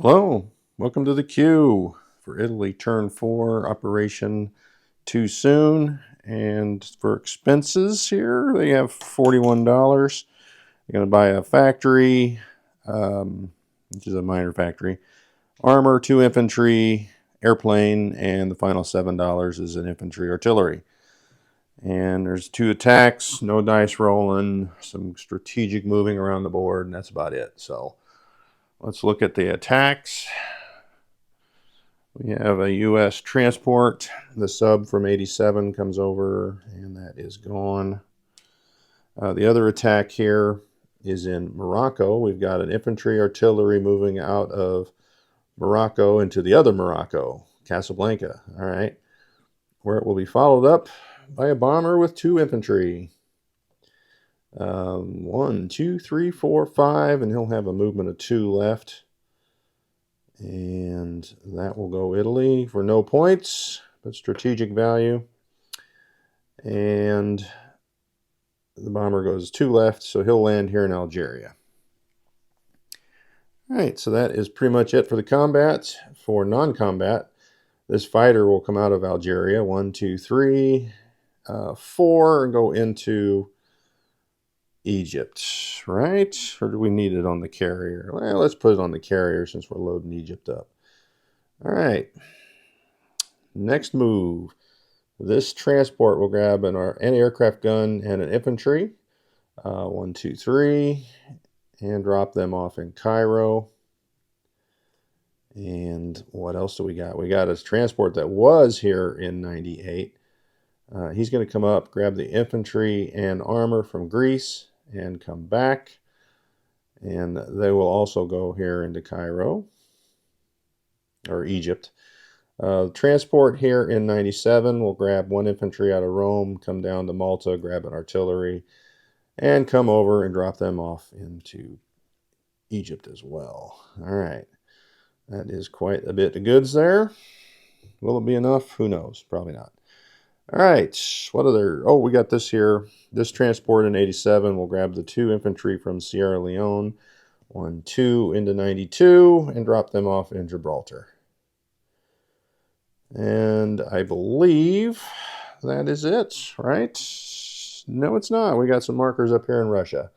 Hello, welcome to the queue for Italy turn 4 operation too soon. And for expenses here, they have $41. They're going to buy a factory, which is a minor factory, armor, 2 infantry, airplane, and the final $7 is an infantry artillery. And there's 2 attacks, no dice rolling, some strategic moving around the board, and that's about it. So let's look at the attacks. We have a U.S. transport. The sub from 87 comes over, and that is gone. The other attack here is in Morocco. We've got an infantry artillery moving out of Morocco into the other Morocco, Casablanca. All right. Where it will be followed up by a bomber with 2 infantry. 1, 2, 3, 4, 5, and he'll have a movement of 2 left. And that will go Italy for no points, but strategic value. And the bomber goes 2 left, so he'll land here in Algeria. All right, so that is pretty much it for the combat. For non-combat, this fighter will come out of Algeria, 1, 2, 3, 4, and go into Egypt, right? Or do we need it on the carrier? Well, let's put it on the carrier since we're loading Egypt up. All right. Next move. This transport will grab an anti-aircraft gun and an infantry. 1, 2, 3. And drop them off in Cairo. And what else do we got? We got a transport that was here in 98. He's going to come up, grab the infantry and armor from Greece, and come back. And they will also go here into Cairo, or Egypt. Transport here in 97 will grab 1 infantry out of Rome, come down to Malta, grab an artillery, and come over and drop them off into Egypt as well. All right. That is quite a bit of goods there. Will it be enough? Who knows? Probably not. All right. What other? Oh, we got this here. This transport in 87 will grab the 2 infantry from Sierra Leone, 1, 2 into 92, and drop them off in Gibraltar. And I believe that is it, right? No, it's not. We got some markers up here in Russia.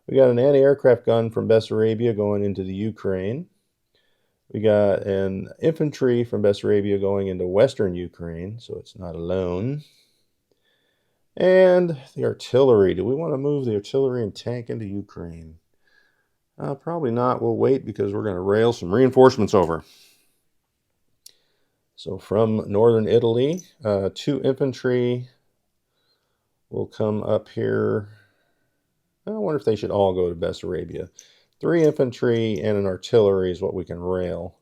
We got an anti-aircraft gun from Bessarabia going into the Ukraine. We got an infantry from Bessarabia going into western Ukraine, so it's not alone. And the artillery. Do we want to move the artillery and tank into Ukraine? Probably not. We'll wait because we're going to rail some reinforcements over. So from northern Italy, 2 infantry will come up here. I wonder if they should all go to Bessarabia. 3 infantry and an artillery is what we can rail.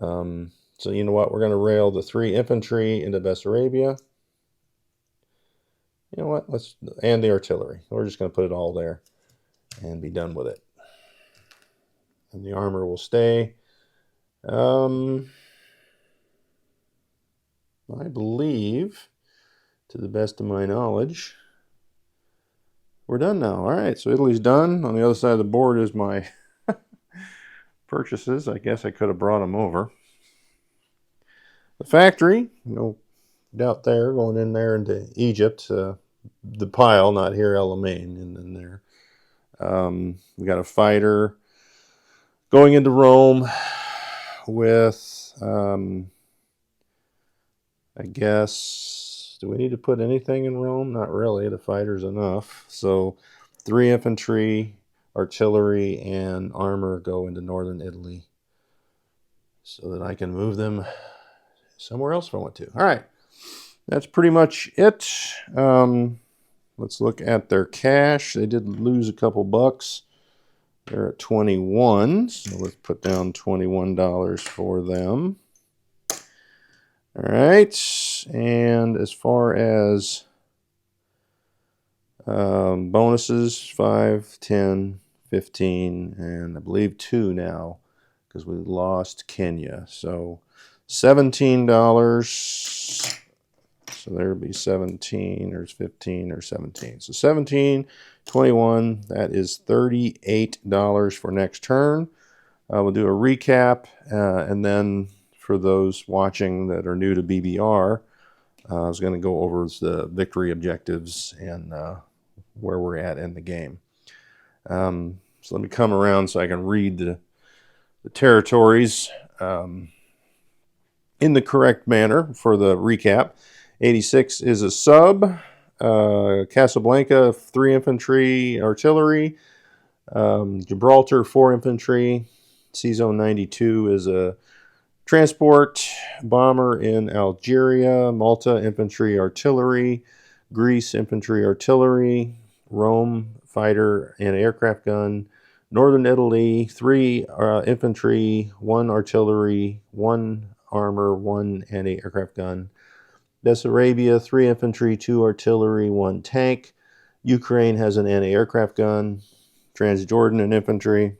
So you know what? We're going to rail the 3 infantry into Bessarabia. You know what? And the artillery. We're just going to put it all there and be done with it. And the armor will stay. I believe, to the best of my knowledge, we're done now. All right, so Italy's done. On the other side of the board is my purchases. I guess I could have brought them over. The factory, no doubt there, going in there into Egypt. The pile, not here, El Alamein, and then there. We got a fighter going into Rome with, I guess, do we need to put anything in Rome? Not really. The fighter's enough. So 3 infantry, artillery, and armor go into northern Italy so that I can move them somewhere else if I want to. All right. That's pretty much it. Let's look at their cash. They did lose a couple bucks. They're at 21, so let's put down $21 for them. All right, and as far as bonuses, 5, 10, 15, and I believe 2 now because we lost Kenya. So $17. So there would be 17, there's 15, or 17. So 17, 21, that is $38 for next turn. We'll do a recap, and then for those watching that are new to BBR, I was going to go over the victory objectives and where we're at in the game. So let me come around so I can read the territories in the correct manner for the recap. 86 is a sub. Casablanca, 3 infantry artillery. Gibraltar, 4 infantry. C-Zone 92 is a transport bomber in Algeria. Malta, infantry artillery. Greece, infantry artillery. Rome, fighter and aircraft gun. Northern Italy, 3 infantry, 1 artillery, 1 armor, 1 anti-aircraft gun. Bessarabia, 3 infantry, 2 artillery, 1 tank. Ukraine has an anti-aircraft gun. Transjordan, an infantry.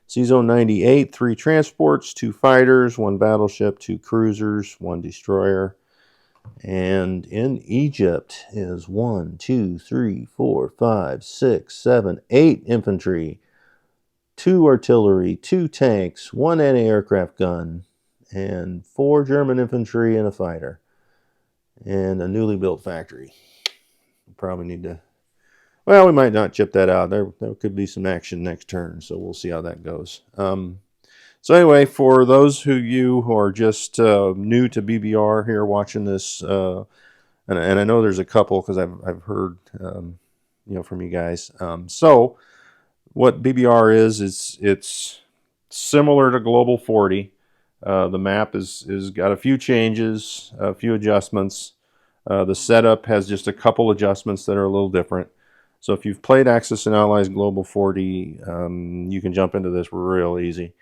C-Zone 98, 3 transports, 2 fighters, 1 battleship, 2 cruisers, 1 destroyer. And in Egypt is 1, 2, 3, 4, 5, 6, 7, 8 infantry, 2 artillery, 2 tanks, 1 anti-aircraft gun, and 4 German infantry and a fighter. And a newly built factory. Probably need to... Well, we might not chip that out. There could be some action next turn, so we'll see how that goes. So anyway, for those of you who are just new to BBR here watching this, and I know there's a couple because I've heard from you guys. So what BBR is it's similar to Global 40. The map is got a few changes, a few adjustments. The setup has just a couple adjustments that are a little different. So if you've played Axis and Allies Global 40, you can jump into this real easy.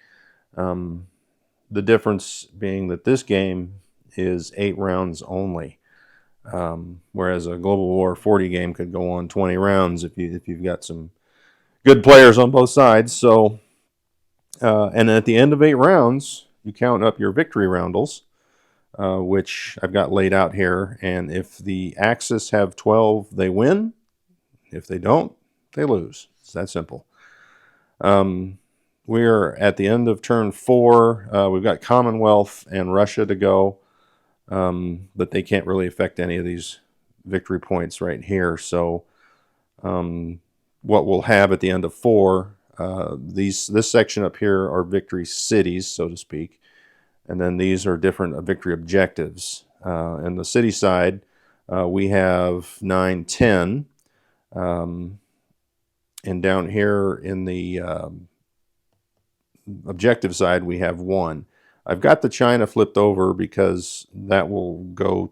The difference being that this game is 8 rounds only, whereas a Global War 40 game could go on 20 rounds if you've got some good players on both sides. So, and at the end of 8 rounds, you count up your victory roundels, which I've got laid out here. And if the Axis have 12, they win. If they don't, they lose. It's that simple. We're at the end of turn 4. We've got Commonwealth and Russia to go, but they can't really affect any of these victory points right here. So what we'll have at the end of 4, this section up here are victory cities, so to speak, and then these are different victory objectives. And the city side, we have 9, 10. And down here in the objective side, we have 1. I've got the China flipped over because that will go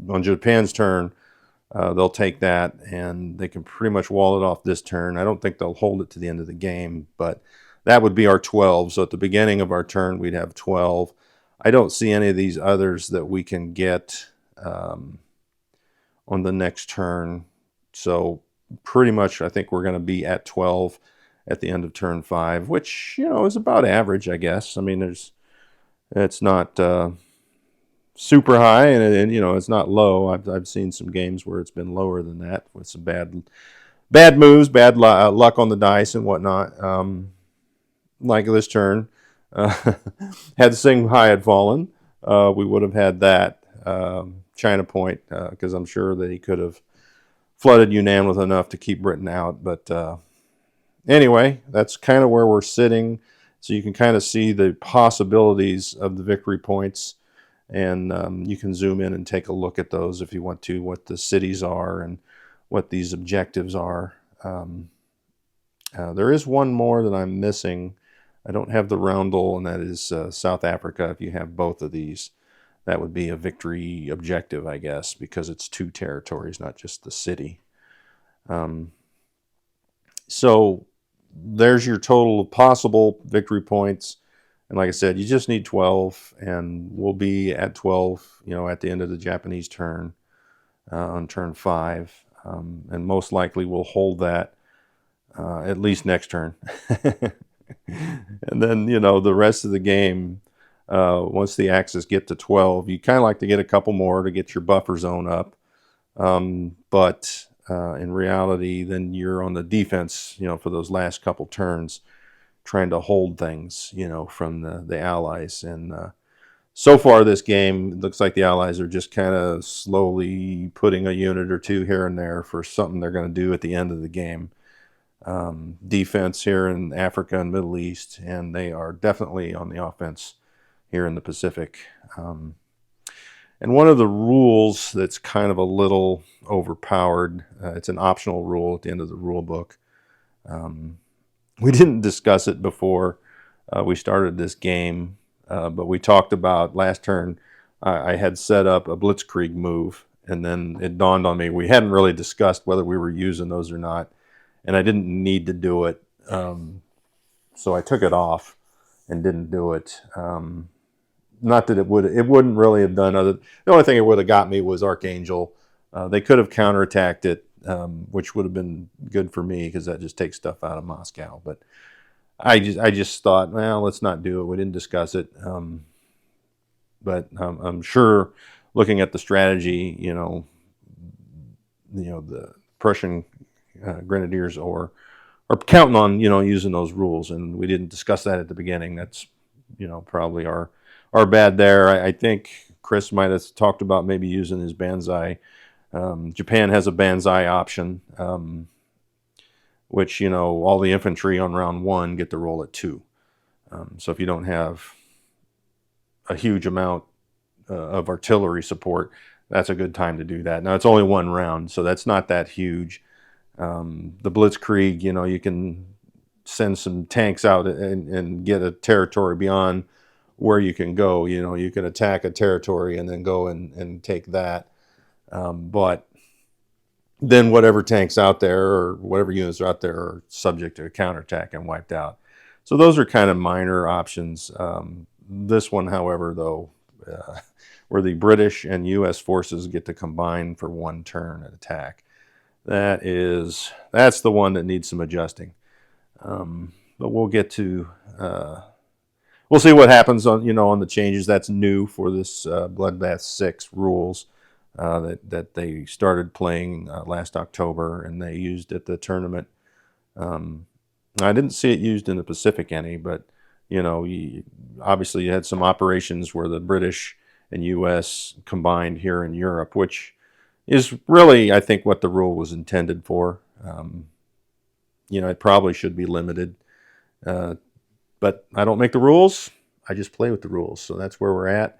on Japan's turn. They'll take that, and they can pretty much wall it off this turn. I don't think they'll hold it to the end of the game, but that would be our 12. So at the beginning of our turn, we'd have 12. I don't see any of these others that we can get on the next turn. So pretty much I think we're going to be at 12 at the end of turn 5, which, is about average, I guess. I mean, it's not super high, and it's not low. I've seen some games where it's been lower than that with some bad moves, bad luck on the dice and whatnot. Like this turn, had Singhai had fallen, we would have had that China point, because I'm sure that he could have flooded Yunnan with enough to keep Britain out. But anyway, that's kind of where we're sitting. So you can kind of see the possibilities of the victory points, and you can zoom in and take a look at those if you want to, what the cities are and what these objectives are. There is one more that I'm missing. I don't have the roundel, and that is South Africa. If you have both of these, that would be a victory objective, I guess, because it's 2 territories, not just the city. So there's your total of possible victory points. And like I said, you just need 12, and we'll be at 12, at the end of the Japanese turn, on turn 5. And most likely we'll hold that at least next turn. And then, the rest of the game, once the Axis get to 12, you kind of like to get a couple more to get your buffer zone up. But in reality, then you're on the defense, for those last couple turns. trying to hold things, from the Allies. And so far this game, it looks like the Allies are just kind of slowly putting a unit or two here and there for something they're going to do at the end of the game. Defense here in Africa and Middle East, and they are definitely on the offense here in the Pacific. And one of the rules that's kind of a little overpowered, it's an optional rule at the end of the rule book. We didn't discuss it before we started this game, but we talked about last turn. I had set up a blitzkrieg move, and then it dawned on me we hadn't really discussed whether we were using those or not, and I didn't need to do it, so I took it off and didn't do it. Not that it wouldn't really have done other. The only thing it would have got me was Archangel. They could have counterattacked it, which would have been good for me because that just takes stuff out of Moscow. But I just thought, well, let's not do it. We didn't discuss it. But I'm sure, looking at the strategy, the Prussian grenadiers are counting on using those rules, and we didn't discuss that at the beginning. That's probably our bad there. I think Chris might have talked about maybe using his Banzai. Japan has a Banzai option, which all the infantry on round 1 get to roll at 2. So if you don't have a huge amount of artillery support, that's a good time to do that. Now it's only 1 round, so that's not that huge. The Blitzkrieg, you can send some tanks out and get a territory beyond where you can go. You can attack a territory and then go and take that. But then whatever tanks out there or whatever units are out there are subject to a counterattack and wiped out. So those are kind of minor options. This one, however, though, where the British and U.S. forces get to combine for 1 turn at attack, that's the one that needs some adjusting. But we'll get to. We'll see what happens on the changes. That's new for this Bloodbath 6 rules that they started playing last October, and they used at the tournament. I didn't see it used in the Pacific any, but obviously you had some operations where the British and U.S. combined here in Europe, which is really, I think, what the rule was intended for. It probably should be limited. But I don't make the rules. I just play with the rules. So that's where we're at.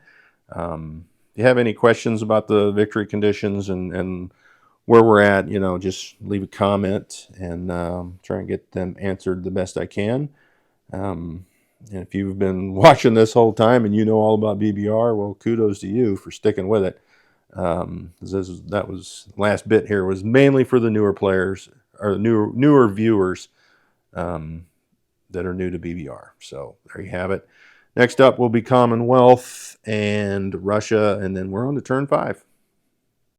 If you have any questions about the victory conditions and where we're at, just leave a comment and try and get them answered the best I can. And if you've been watching this whole time and you know all about BBR, well, kudos to you for sticking with it. That was last bit here was mainly for the newer players or newer viewers. That are new to BBR. So there you have it. Next up will be Commonwealth and Russia, and then we're on to turn 5.